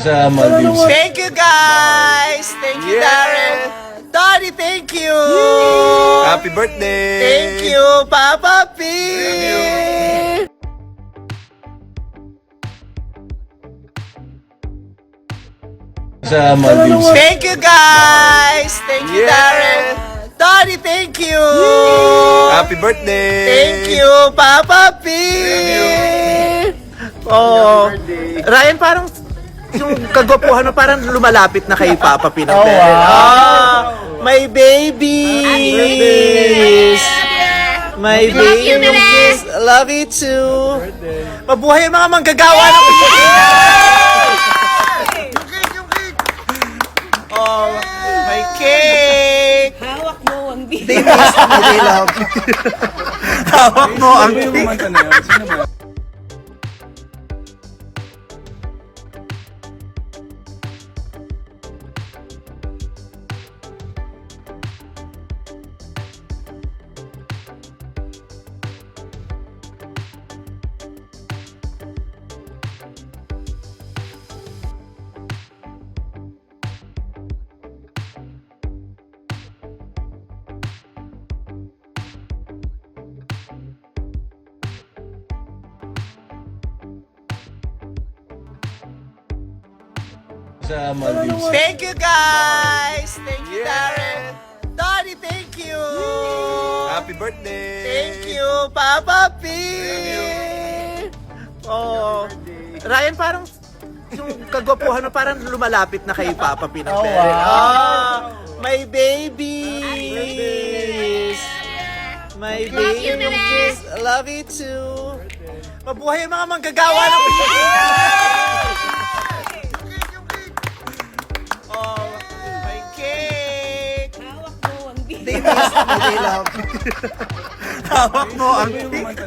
Sa Maldives. Thank you guys! Thank you, Darren! Donnie, thank you! Happy birthday! Thank you, Papa P! Sa Maldives. Thank you guys! Thank you, Darren! Donnie, thank you! Happy birthday! Thank you, Papa P! Oh, Ryan, parang yung kagwapuhan mo parang lumalapit na kay Papa P ng Darren. My babies! My babies! Love you too! Mabuhay ang mga manggagawa ng Oh, my cake! Hawak mo ang They miss me, they love you. Hawak mo ang cake. Sa Maldives. Thank you guys! Thank you, Darren! Donnie, thank you! Happy birthday! Thank you, Papa P! Oh, Ryan, parang yung kagwapuhan mo parang lumalapit na kay Papa P ng Darren. My babies! My babies! Love you too! Mabuhay ang mga manggagawa ng Oh, my cake! Hawak mo ang They miss me, they love you. Hawak mo ang cake.